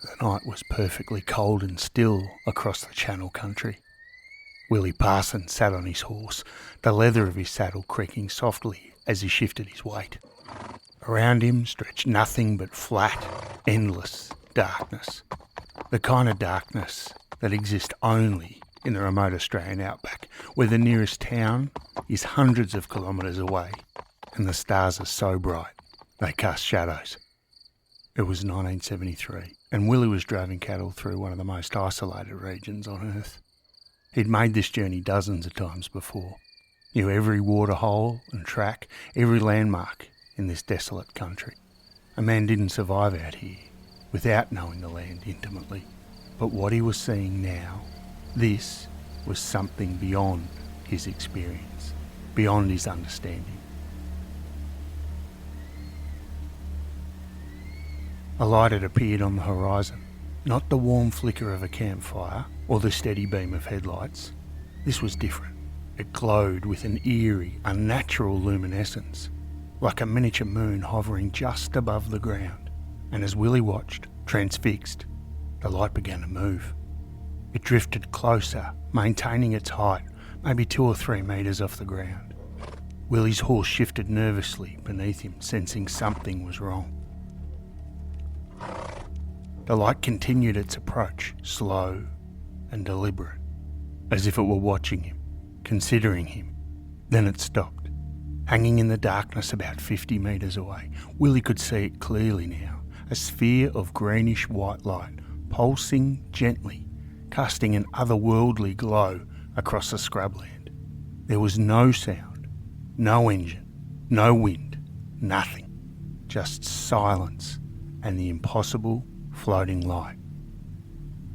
The night was perfectly cold and still across the Channel country. Willie Parsons sat on his horse, the leather of his saddle creaking softly as he shifted his weight. Around him stretched nothing but flat, endless darkness. The kind of darkness that exists only in the remote Australian outback, where the nearest town is hundreds of kilometres away and the stars are so bright they cast shadows. It was 1973 and Willie was driving cattle through one of the most isolated regions on Earth. He'd made this journey dozens of times before, knew every waterhole and track, every landmark in this desolate country. A man didn't survive out here without knowing the land intimately. But what he was seeing now, this was something beyond his experience, beyond his understanding. A light had appeared on the horizon, not the warm flicker of a campfire or the steady beam of headlights. This was different. It glowed with an eerie, unnatural luminescence, like a miniature moon hovering just above the ground. And as Willie watched, transfixed, the light began to move. It drifted closer, maintaining its height, maybe 2 or 3 metres off the ground. Willie's horse shifted nervously beneath him, sensing something was wrong. The light continued its approach, slow and deliberate, as if it were watching him, considering him. Then it stopped. Hanging in the darkness about 50 metres away, Willie could see it clearly now, a sphere of greenish white light, pulsing gently, casting an otherworldly glow across the scrubland. There was no sound, no engine, no wind, nothing, just silence and the impossible floating light.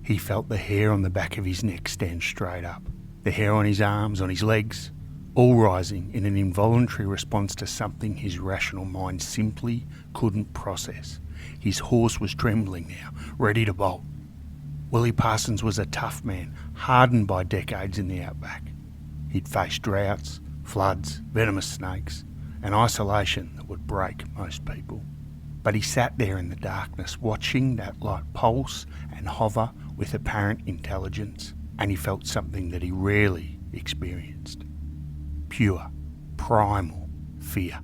He felt the hair on the back of his neck stand straight up, the hair on his arms, on his legs, all rising in an involuntary response to something his rational mind simply couldn't process. His horse was trembling now, ready to bolt. Willie Parsons was a tough man, hardened by decades in the outback. He'd faced droughts, floods, venomous snakes, and isolation that would break most people. But he sat there in the darkness, watching that light pulse and hover with apparent intelligence, and he felt something that he rarely experienced. Pure, primal fear.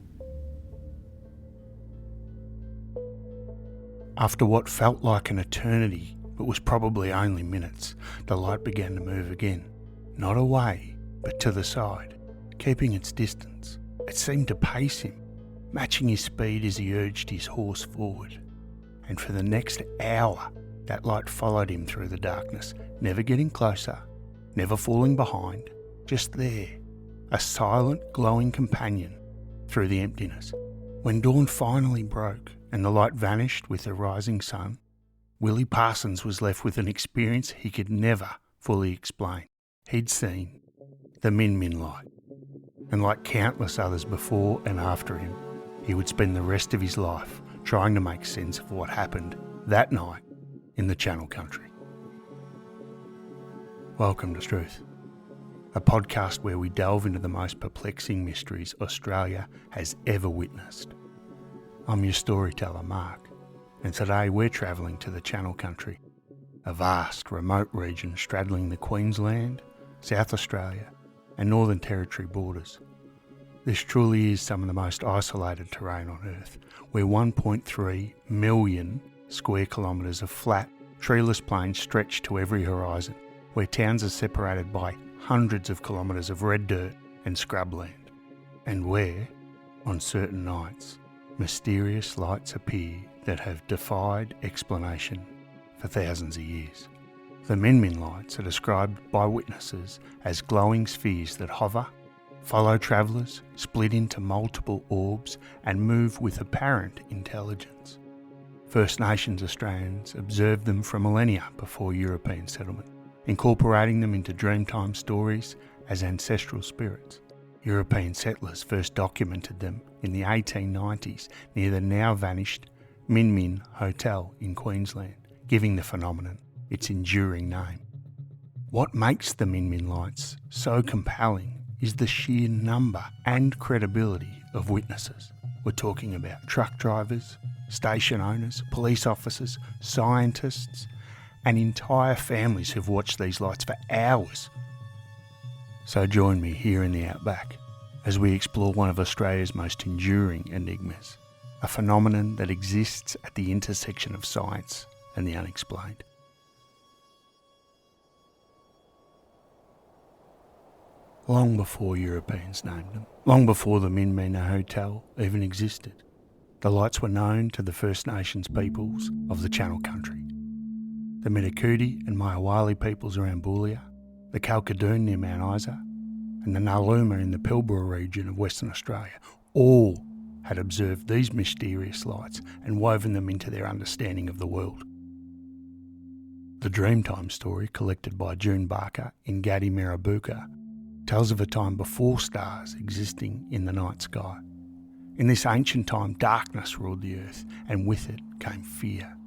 After what felt like an eternity, but was probably only minutes, the light began to move again. Not away, but to the side, keeping its distance. It seemed to pace him, matching his speed as he urged his horse forward. And for the next hour, that light followed him through the darkness, never getting closer, never falling behind, just there, a silent, glowing companion through the emptiness. When dawn finally broke and the light vanished with the rising sun, Willie Parsons was left with an experience he could never fully explain. He'd seen the Min light, and like countless others before and after him, he would spend the rest of his life trying to make sense of what happened that night in the Channel country. Welcome to Strewth, a podcast where we delve into the most perplexing mysteries Australia has ever witnessed. I'm your storyteller, Mark, and today we're travelling to the Channel country, a vast, remote region straddling the Queensland, South Australia and Northern Territory borders. This truly is some of the most isolated terrain on Earth, where 1.3 million square kilometres of flat, treeless plains stretch to every horizon, where towns are separated by hundreds of kilometres of red dirt and scrubland, and where, on certain nights, mysterious lights appear that have defied explanation for thousands of years. The Min lights are described by witnesses as glowing spheres that hover, follow travellers, split into multiple orbs, and move with apparent intelligence. First Nations Australians observed them for millennia before European settlement, incorporating them into Dreamtime stories as ancestral spirits. European settlers first documented them in the 1890s near the now vanished Min Hotel in Queensland, giving the phenomenon its enduring name. What makes the Min lights so compelling is the sheer number and credibility of witnesses. We're talking about truck drivers, station owners, police officers, scientists, and entire families who've watched these lights for hours. So join me here in the outback as we explore one of Australia's most enduring enigmas, a phenomenon that exists at the intersection of science and the unexplained. Long before Europeans named them, long before the Millennia Hotel even existed, the lights were known to the First Nations peoples of the Channel Country. The Mitakudi and Mayawali peoples around Boulia, the Kalkadoon near Mount Isa, and the Naluma in the Pilbara region of Western Australia all had observed these mysterious lights and woven them into their understanding of the world. The Dreamtime story, collected by June Barker in Gadi Marabuka, tells of a time before stars existing in the night sky. In this ancient time, darkness ruled the earth, and with it came fear.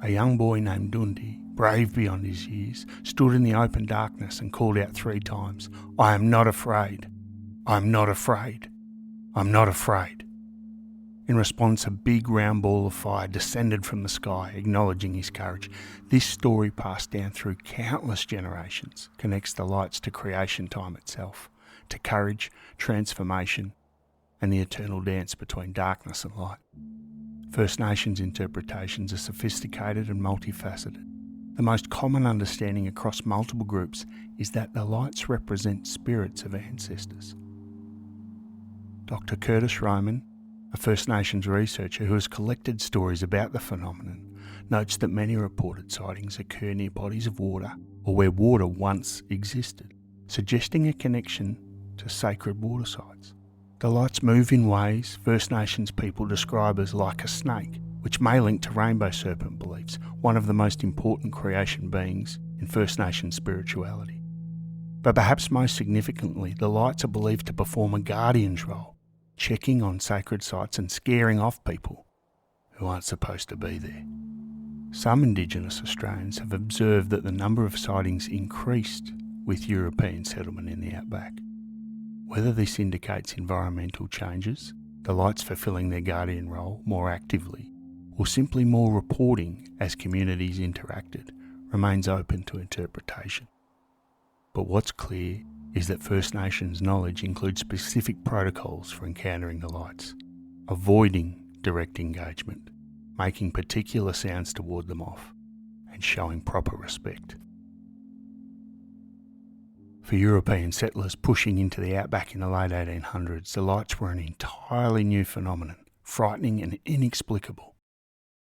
A young boy named Dundi, brave beyond his years, stood in the open darkness and called out 3 times, "I am not afraid. I am not afraid. I am not afraid." In response, a big round ball of fire descended from the sky, acknowledging his courage. This story, passed down through countless generations, connects the lights to creation time itself, to courage, transformation, and the eternal dance between darkness and light. First Nations interpretations are sophisticated and multifaceted. The most common understanding across multiple groups is that the lights represent spirits of ancestors. Dr. Curtis Roman, a First Nations researcher who has collected stories about the phenomenon, notes that many reported sightings occur near bodies of water or where water once existed, suggesting a connection to sacred water sites. The lights move in ways First Nations people describe as like a snake, which may link to rainbow serpent beliefs, one of the most important creation beings in First Nations spirituality. But perhaps most significantly, the lights are believed to perform a guardian's role, checking on sacred sites and scaring off people who aren't supposed to be there. Some Indigenous Australians have observed that the number of sightings increased with European settlement in the outback. Whether this indicates environmental changes, the lights fulfilling their guardian role more actively, or simply more reporting as communities interacted, remains open to interpretation. But what's clear is that First Nations knowledge includes specific protocols for encountering the lights, avoiding direct engagement, making particular sounds to ward them off, and showing proper respect. For European settlers pushing into the outback in the late 1800s, the lights were an entirely new phenomenon, frightening and inexplicable.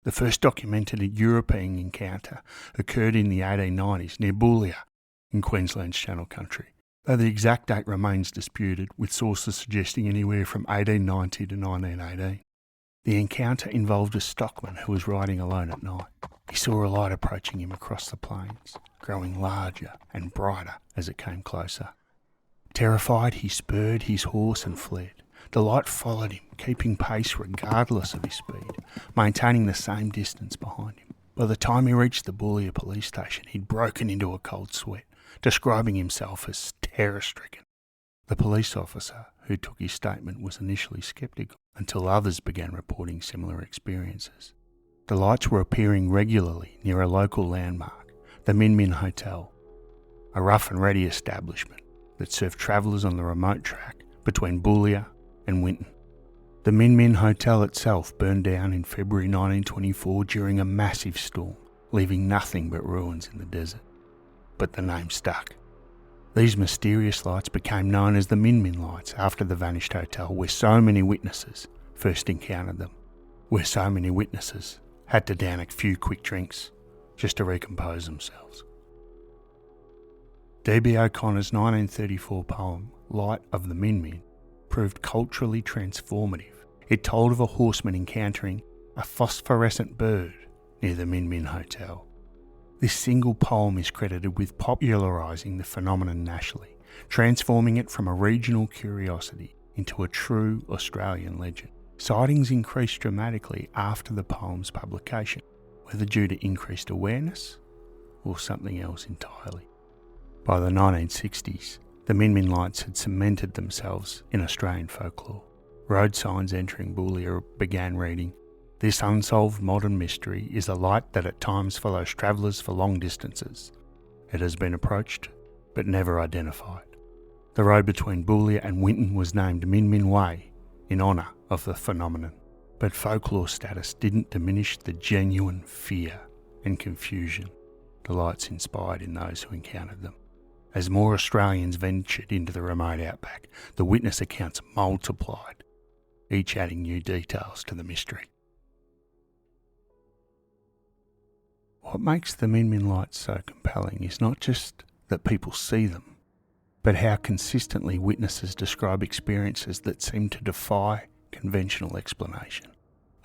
The first documented European encounter occurred in the 1890s near Boulia in Queensland's Channel Country, though the exact date remains disputed, with sources suggesting anywhere from 1890 to 1918. The encounter involved a stockman who was riding alone at night. He saw a light approaching him across the plains, growing larger and brighter as it came closer. Terrified, he spurred his horse and fled. The light followed him, keeping pace regardless of his speed, maintaining the same distance behind him. By the time he reached the Boulia police station, he'd broken into a cold sweat, describing himself as terror-stricken. The police officer who took his statement was initially sceptical until others began reporting similar experiences. The lights were appearing regularly near a local landmark, the Min Min Hotel, a rough and ready establishment that served travellers on the remote track between Boulia and Winton. The Min Min Hotel itself burned down in February 1924 during a massive storm, leaving nothing but ruins in the desert. But the name stuck. These mysterious lights became known as the Min Min lights after the vanished hotel, where so many witnesses first encountered them, where so many witnesses had to down a few quick drinks just to recompose themselves. D.B. O'Connor's 1934 poem, Light of the Min Min, proved culturally transformative. It told of a horseman encountering a phosphorescent bird near the Min Min Hotel. This single poem is credited with popularising the phenomenon nationally, transforming it from a regional curiosity into a true Australian legend. Sightings increased dramatically after the poem's publication, whether due to increased awareness or something else entirely. By the 1960s, the Min Min lights had cemented themselves in Australian folklore. Road signs entering Boulia began reading, This unsolved modern mystery is a light that at times follows travellers for long distances. It has been approached, but never identified. The road between Boulia and Winton was named Min Min Way in honour of the phenomenon, but folklore status didn't diminish the genuine fear and confusion the lights inspired in those who encountered them. As more Australians ventured into the remote outback, the witness accounts multiplied, each adding new details to the mystery. What makes the Min Min lights so compelling is not just that people see them, but how consistently witnesses describe experiences that seem to defy conventional explanation.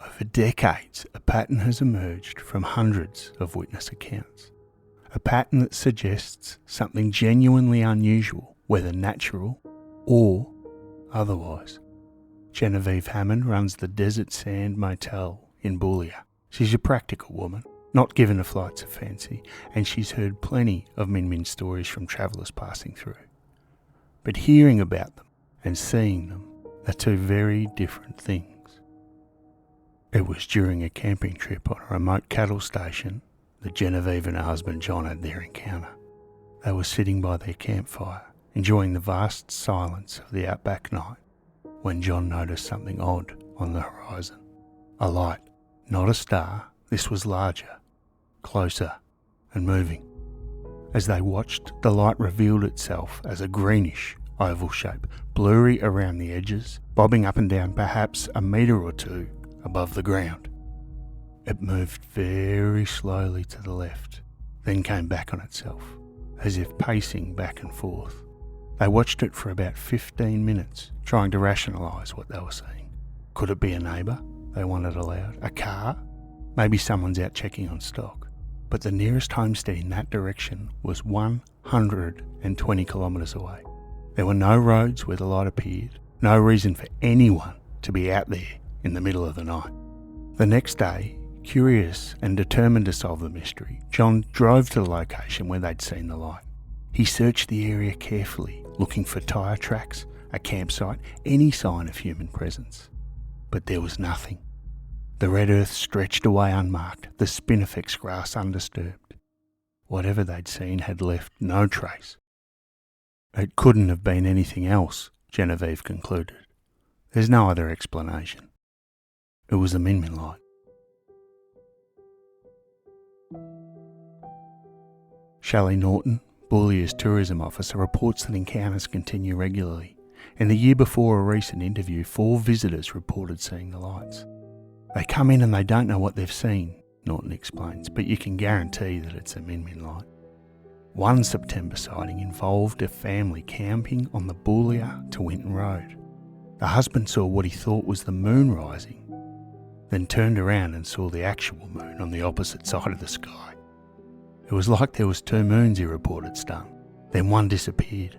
Over decades, a pattern has emerged from hundreds of witness accounts. A pattern that suggests something genuinely unusual, whether natural or otherwise. Genevieve Hammond runs the Desert Sand Motel in Boulia. She's a practical woman, not given to flights of fancy, and she's heard plenty of Min Min stories from travellers passing through. But hearing about them and seeing them are two very different things. It was during a camping trip on a remote cattle station that Genevieve and her husband John had their encounter. They were sitting by their campfire, enjoying the vast silence of the outback night, when John noticed something odd on the horizon. A light, not a star. This was larger, closer, and moving. As they watched, the light revealed itself as a greenish oval shape, blurry around the edges, bobbing up and down perhaps a metre or two above the ground. It moved very slowly to the left, then came back on itself, as if pacing back and forth. They watched it for about 15 minutes, trying to rationalise what they were seeing. Could it be a neighbour? They wondered aloud. A car? Maybe someone's out checking on stock. But the nearest homestead in that direction was 120 kilometres away. There were no roads where the light appeared, no reason for anyone to be out there in the middle of the night. The next day, curious and determined to solve the mystery, John drove to the location where they'd seen the light. He searched the area carefully, looking for tyre tracks, a campsite, any sign of human presence. But there was nothing. The red earth stretched away unmarked, the spinifex grass undisturbed. Whatever they'd seen had left no trace. It couldn't have been anything else, Genevieve concluded. There's no other explanation. It was a Min Min light. Shelley Norton, Boulia's tourism officer, reports that encounters continue regularly. In the year before a recent interview, 4 visitors reported seeing the lights. They come in and they don't know what they've seen, Norton explains, but you can guarantee that it's a Min Min light. One September sighting involved a family camping on the Boulia to Winton Road. The husband saw what he thought was the moon rising, then turned around and saw the actual moon on the opposite side of the sky. It was like there was 2 moons, he reported, stunned. Then one disappeared.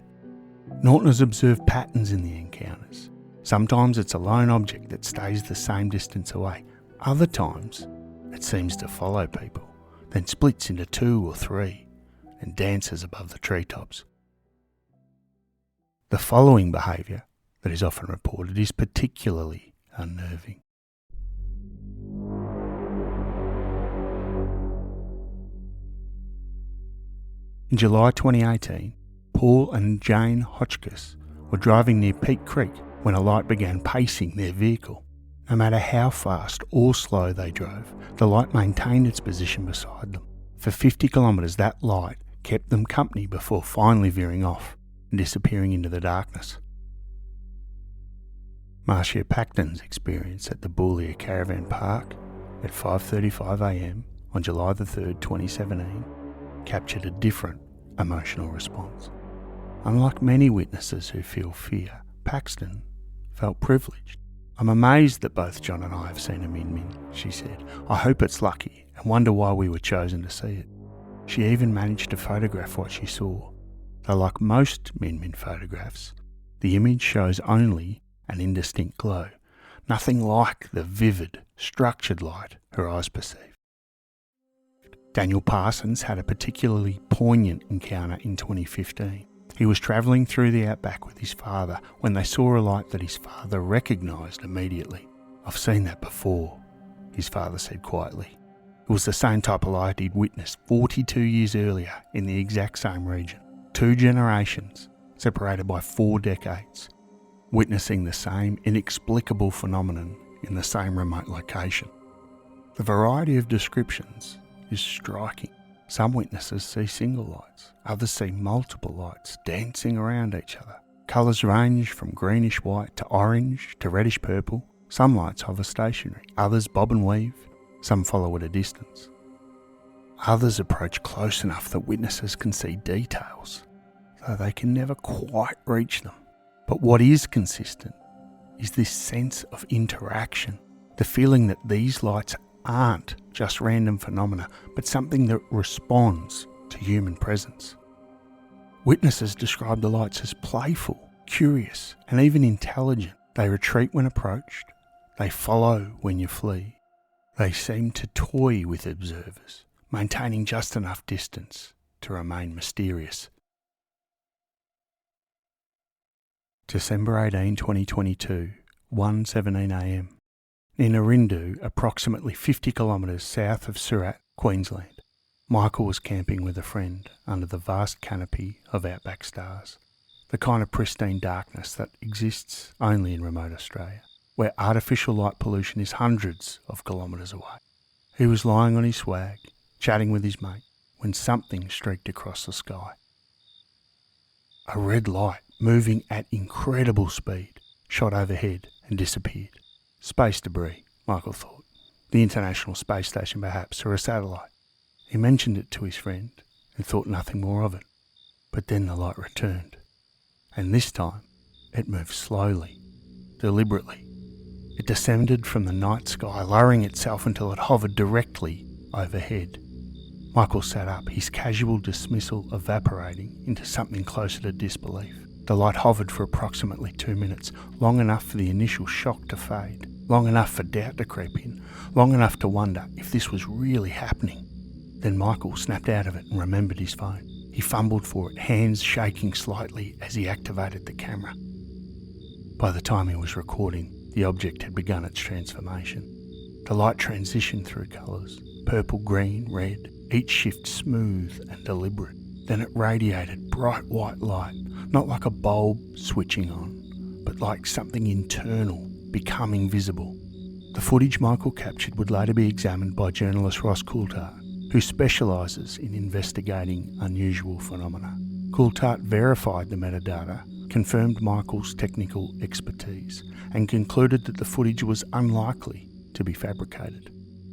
Norton has observed patterns in the encounters. Sometimes it's a lone object that stays the same distance away. Other times, it seems to follow people, then splits into 2 or 3 and dances above the treetops. The following behaviour that is often reported is particularly unnerving. In July 2018, Paul and Jane Hotchkiss were driving near Peak Creek when a light began pacing their vehicle. No matter how fast or slow they drove, the light maintained its position beside them. For 50 kilometres, that light kept them company before finally veering off and disappearing into the darkness. Marcia Pacton's experience at the Boulia Caravan Park at 5:35am on July the 3rd, 2017, captured a different emotional response. Unlike many witnesses who feel fear, Paxton felt privileged. "I'm amazed that both John and I have seen a Min Min," she said. "I hope it's lucky and wonder why we were chosen to see it." She even managed to photograph what she saw, though like most Min Min photographs, the image shows only an indistinct glow, nothing like the vivid, structured light her eyes perceive. Daniel Parsons had a particularly poignant encounter in 2015. He was travelling through the outback with his father when they saw a light that his father recognised immediately. "I've seen that before," his father said quietly. It was the same type of light he'd witnessed 42 years earlier in the exact same region. 2 generations, separated by 4 decades, witnessing the same inexplicable phenomenon in the same remote location. The variety of descriptions is striking. Some witnesses see single lights, others see multiple lights dancing around each other. Colours range from greenish white to orange to reddish purple. Some lights hover stationary, others bob and weave, some follow at a distance. Others approach close enough that witnesses can see details, though they can never quite reach them. But what is consistent is this sense of interaction, the feeling that these lights aren't just random phenomena, but something that responds to human presence. Witnesses describe the lights as playful, curious, and even intelligent. They retreat when approached. They follow when you flee. They seem to toy with observers, maintaining just enough distance to remain mysterious. December 18, 2022, 1:17 a.m. In Arindu, approximately 50 kilometres south of Strewth, Queensland, Michael was camping with a friend under the vast canopy of outback stars, the kind of pristine darkness that exists only in remote Australia, where artificial light pollution is hundreds of kilometres away. He was lying on his swag, chatting with his mate, when something streaked across the sky. A red light, moving at incredible speed, shot overhead and disappeared. Space debris, Michael thought. The International Space Station perhaps, or a satellite. He mentioned it to his friend and thought nothing more of it. But then the light returned. And this time, it moved slowly, deliberately. It descended from the night sky, lowering itself until it hovered directly overhead. Michael sat up, his casual dismissal evaporating into something closer to disbelief. The light hovered for approximately 2 minutes, long enough for the initial shock to fade, long enough for doubt to creep in, long enough to wonder if this was really happening. Then Michael snapped out of it and remembered his phone. He fumbled for it, hands shaking slightly as he activated the camera. By the time he was recording, the object had begun its transformation. The light transitioned through colours, purple, green, red, each shift smooth and deliberate. Then it radiated bright white light, not like a bulb switching on, but like something internal, becoming visible. The footage Michael captured would later be examined by journalist Ross Coulthart, who specialises in investigating unusual phenomena. Coulthart verified the metadata, confirmed Michael's technical expertise, and concluded that the footage was unlikely to be fabricated.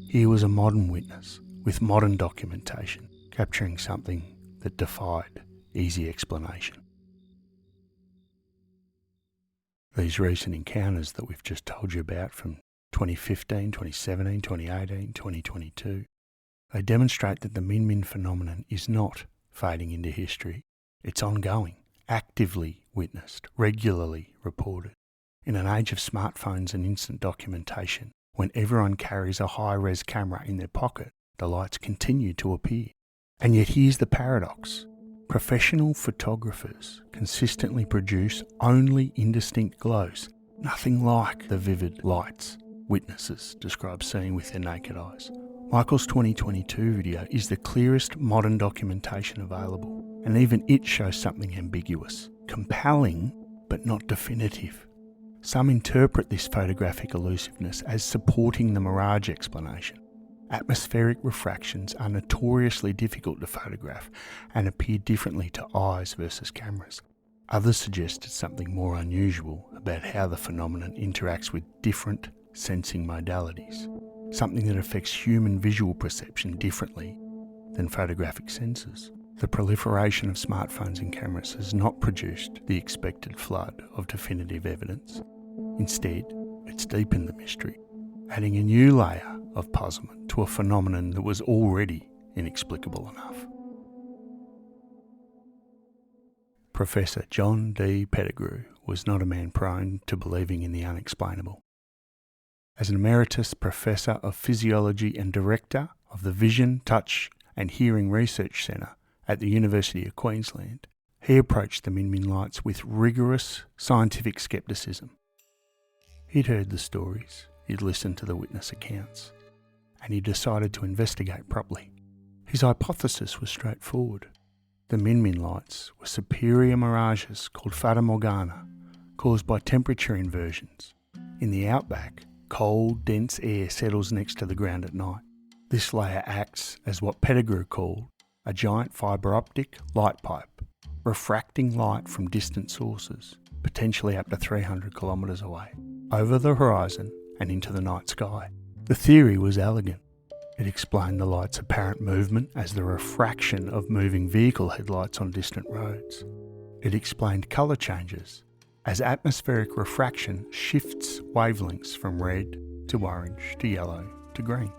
Here was a modern witness, with modern documentation, capturing something that defied easy explanation. These recent encounters that we've just told you about from 2015, 2017, 2018, 2022, they demonstrate that the Min phenomenon is not fading into history. It's ongoing, actively witnessed, regularly reported. In an age of smartphones and instant documentation, when everyone carries a high-res camera in their pocket, the lights continue to appear. And yet here's the paradox. Professional photographers consistently produce only indistinct glows, nothing like the vivid lights witnesses describe seeing with their naked eyes. Michael's 2022 video is the clearest modern documentation available, and even it shows something ambiguous, compelling but not definitive. Some interpret this photographic elusiveness as supporting the mirage explanation. Atmospheric refractions are notoriously difficult to photograph and appear differently to eyes versus cameras. Others suggested something more unusual about how the phenomenon interacts with different sensing modalities, something that affects human visual perception differently than photographic sensors. The proliferation of smartphones and cameras has not produced the expected flood of definitive evidence. Instead, it's deepened the mystery, adding a new layer of puzzlement to a phenomenon that was already inexplicable enough. Professor John D. Pettigrew was not a man prone to believing in the unexplainable. As an emeritus professor of physiology and director of the Vision, Touch and Hearing Research Centre at the University of Queensland, he approached the Min lights with rigorous scientific scepticism. He'd heard the stories, he'd listened to the witness accounts, and he decided to investigate properly. His hypothesis was straightforward. The Min lights were superior mirages called fata morgana, caused by temperature inversions. In the outback, cold, dense air settles next to the ground at night. This layer acts as what Pettigrew called a giant fibre optic light pipe, refracting light from distant sources, potentially up to 300 kilometres away, over the horizon and into the night sky. The theory was elegant. It explained the light's apparent movement as the refraction of moving vehicle headlights on distant roads. It explained colour changes, as atmospheric refraction shifts wavelengths from red to orange to yellow to green.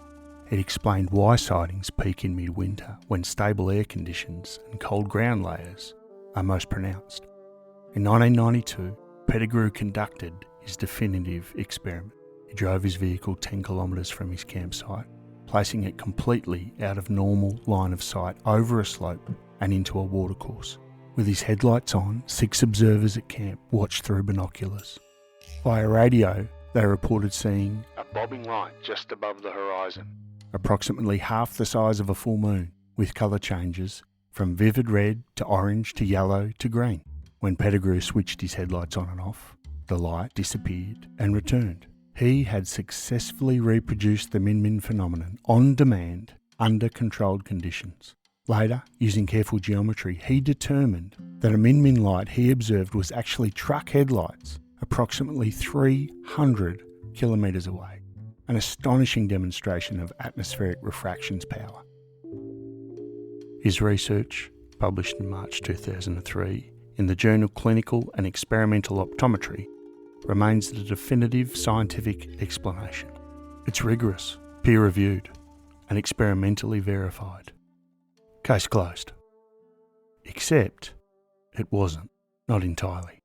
It explained why sightings peak in midwinter when stable air conditions and cold ground layers are most pronounced. In 1992, Pettigrew conducted his definitive experiment. He drove his vehicle 10 kilometres from his campsite, placing it completely out of normal line of sight over a slope and into a watercourse. With his headlights on, 6 observers at camp watched through binoculars. Via radio, they reported seeing a bobbing light just above the horizon, approximately half the size of a full moon, with colour changes from vivid red to orange to yellow to green. When Pettigrew switched his headlights on and off, the light disappeared and returned. He had successfully reproduced the Min phenomenon on demand under controlled conditions. Later, using careful geometry, he determined that a Min light he observed was actually truck headlights approximately 300 kilometres away, an astonishing demonstration of atmospheric refraction's power. His research, published in March 2003 in the journal Clinical and Experimental Optometry, remains the definitive scientific explanation. It's rigorous, peer-reviewed, and experimentally verified. Case closed. Except it wasn't, not entirely,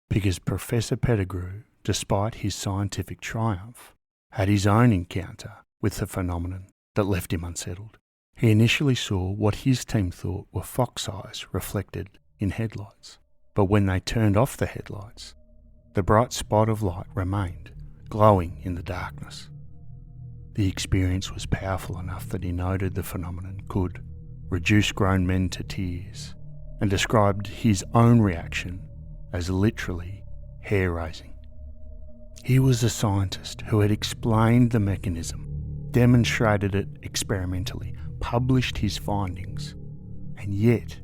because Professor Pettigrew, despite his scientific triumph, had his own encounter with the phenomenon that left him unsettled. He initially saw what his team thought were fox eyes reflected in headlights, but when they turned off the headlights, the bright spot of light remained, glowing in the darkness. The experience was powerful enough that he noted the phenomenon could reduce grown men to tears, and described his own reaction as literally hair-raising. He was a scientist who had explained the mechanism, demonstrated it experimentally, published his findings, and yet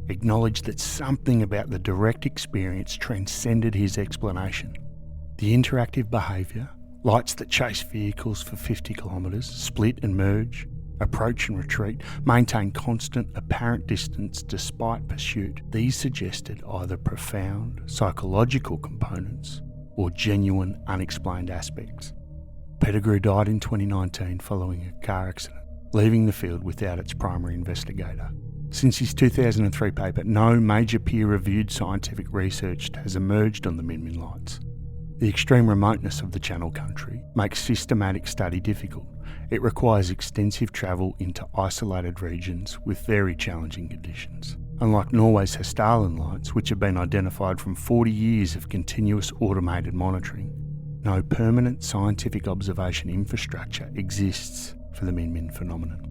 acknowledged that something about the direct experience transcended his explanation. The interactive behaviour, lights that chase vehicles for 50 kilometres, split and merge, approach and retreat, maintain constant apparent distance despite pursuit, these suggested either profound psychological components or genuine unexplained aspects. Pettigrew died in 2019 following a car accident, leaving the field without its primary investigator. Since his 2003 paper, no major peer-reviewed scientific research has emerged on the Min lights. The extreme remoteness of the Channel Country makes systematic study difficult. It requires extensive travel into isolated regions with very challenging conditions. Unlike Norway's Hessdalen lights, which have been identified from 40 years of continuous automated monitoring, no permanent scientific observation infrastructure exists for the Min phenomenon.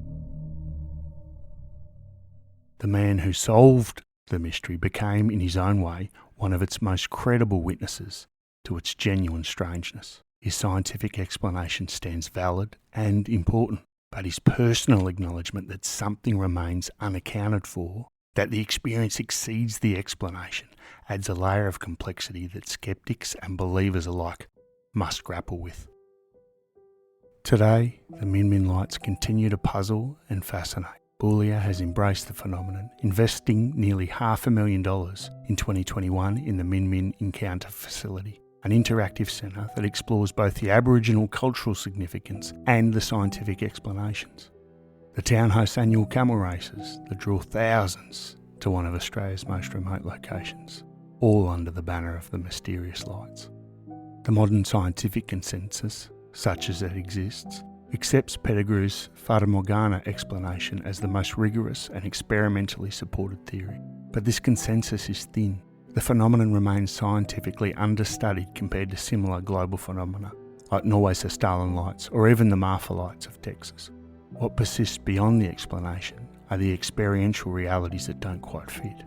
The man who solved the mystery became, in his own way, one of its most credible witnesses to its genuine strangeness. His scientific explanation stands valid and important, but his personal acknowledgement that something remains unaccounted for, that the experience exceeds the explanation, adds a layer of complexity that skeptics and believers alike must grapple with. Today, the Min lights continue to puzzle and fascinate. Boulia has embraced the phenomenon, investing nearly $500,000 in 2021 in the Min Encounter Facility, an interactive centre that explores both the Aboriginal cultural significance and the scientific explanations. The town hosts annual camel races that draw thousands to one of Australia's most remote locations, all under the banner of the mysterious lights. The modern scientific consensus, such as it exists, accepts Pettigrew's Fata Morgana explanation as the most rigorous and experimentally supported theory. But this consensus is thin. The phenomenon remains scientifically understudied compared to similar global phenomena like Norway's Starlin Lights or even the Marfa Lights of Texas. What persists beyond the explanation are the experiential realities that don't quite fit.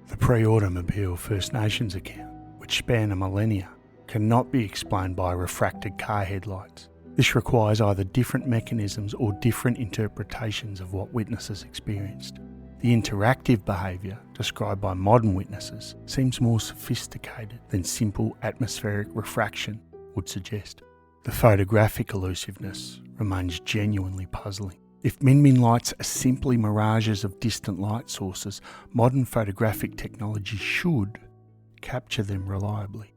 The pre-automobile First Nations account, which span a millennia, cannot be explained by refracted car headlights. This requires either different mechanisms or different interpretations of what witnesses experienced. The interactive behaviour described by modern witnesses seems more sophisticated than simple atmospheric refraction would suggest. The photographic elusiveness remains genuinely puzzling. If Min lights are simply mirages of distant light sources, modern photographic technology should capture them reliably.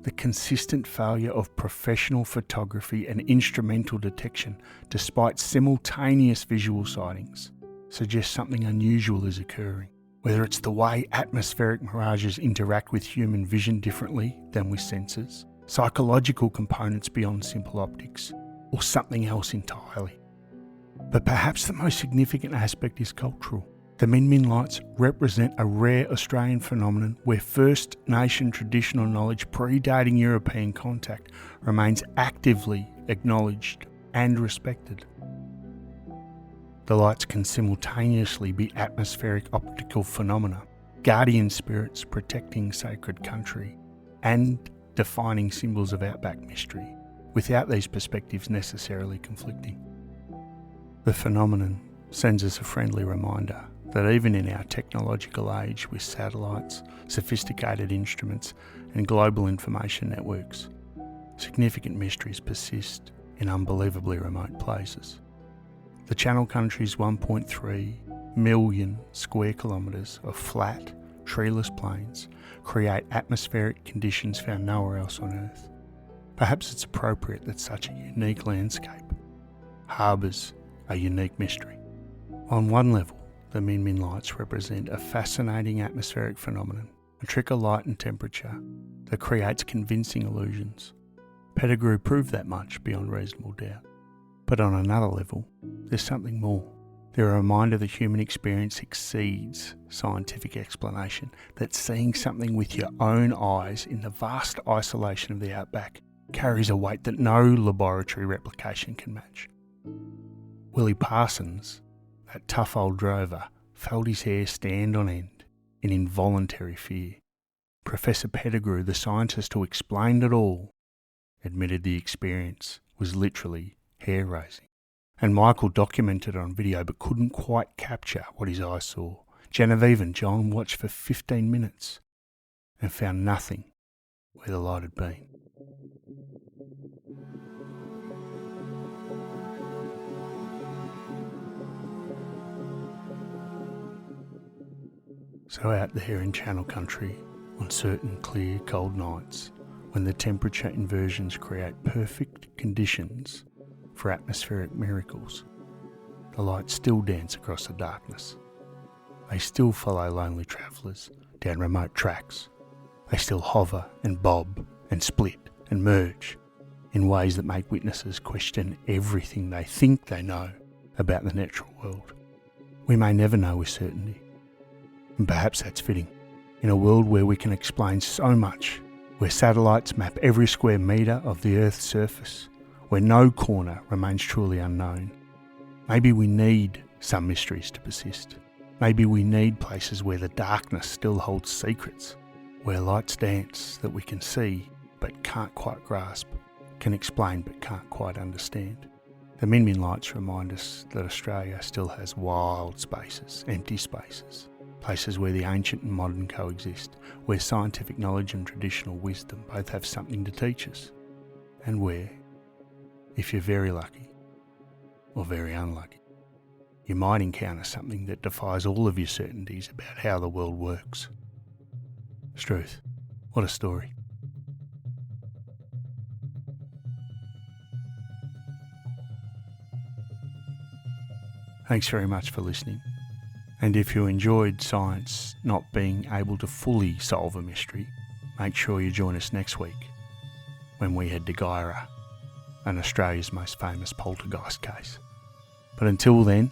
The consistent failure of professional photography and instrumental detection, despite simultaneous visual sightings, suggests something unusual is occurring. Whether it's the way atmospheric mirages interact with human vision differently than with sensors, psychological components beyond simple optics, or something else entirely. But perhaps the most significant aspect is cultural. The Min lights represent a rare Australian phenomenon where First Nation traditional knowledge predating European contact remains actively acknowledged and respected. The lights can simultaneously be atmospheric optical phenomena, guardian spirits protecting sacred country, and defining symbols of outback mystery, without these perspectives necessarily conflicting. The phenomenon sends us a friendly reminder that even in our technological age with satellites, sophisticated instruments and global information networks, significant mysteries persist in unbelievably remote places. The Channel Country's 1.3 million square kilometres of flat, treeless plains create atmospheric conditions found nowhere else on Earth. Perhaps it's appropriate that such a unique landscape harbours a unique mystery. On one level, the Min lights represent a fascinating atmospheric phenomenon, a trick of light and temperature that creates convincing illusions. Pettigrew proved that much beyond reasonable doubt. But on another level, there's something more. They're a reminder that human experience exceeds scientific explanation, that seeing something with your own eyes in the vast isolation of the outback carries a weight that no laboratory replication can match. Willie Parsons, that tough old drover, felt his hair stand on end in involuntary fear. Professor Pettigrew, the scientist who explained it all, admitted the experience was literally hair-raising. And Michael documented it on video but couldn't quite capture what his eyes saw. Genevieve and John watched for 15 minutes and found nothing where the light had been. So out there in Channel Country, on certain clear, cold nights, when the temperature inversions create perfect conditions for atmospheric miracles, the lights still dance across the darkness. They still follow lonely travellers down remote tracks. They still hover and bob and split and merge in ways that make witnesses question everything they think they know about the natural world. We may never know with certainty. And perhaps that's fitting. In a world where we can explain so much, where satellites map every square metre of the Earth's surface, where no corner remains truly unknown, maybe we need some mysteries to persist. Maybe we need places where the darkness still holds secrets, where lights dance that we can see but can't quite grasp, can explain but can't quite understand. The Min lights remind us that Australia still has wild spaces, empty spaces. Places where the ancient and modern coexist, where scientific knowledge and traditional wisdom both have something to teach us, and where, if you're very lucky, or very unlucky, you might encounter something that defies all of your certainties about how the world works. Strewth, what a story. Thanks very much for listening. And if you enjoyed science not being able to fully solve a mystery, make sure you join us next week when we head to Gyra, and Australia's most famous poltergeist case. But until then,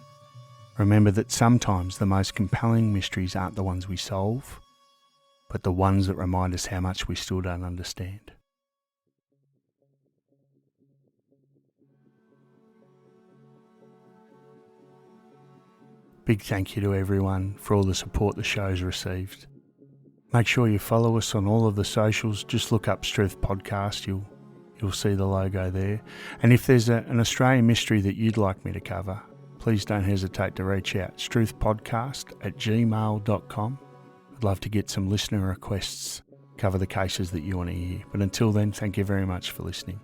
remember that sometimes the most compelling mysteries aren't the ones we solve, but the ones that remind us how much we still don't understand. Big thank you to everyone for all the support the show's received. Make sure you follow us on all of the socials. Just look up Strewth Podcast. You'll see the logo there. And if there's an Australian mystery that you'd like me to cover, please don't hesitate to reach out. strewthpodcast@gmail.com. I'd love to get some listener requests, cover the cases that you want to hear. But until then, thank you very much for listening.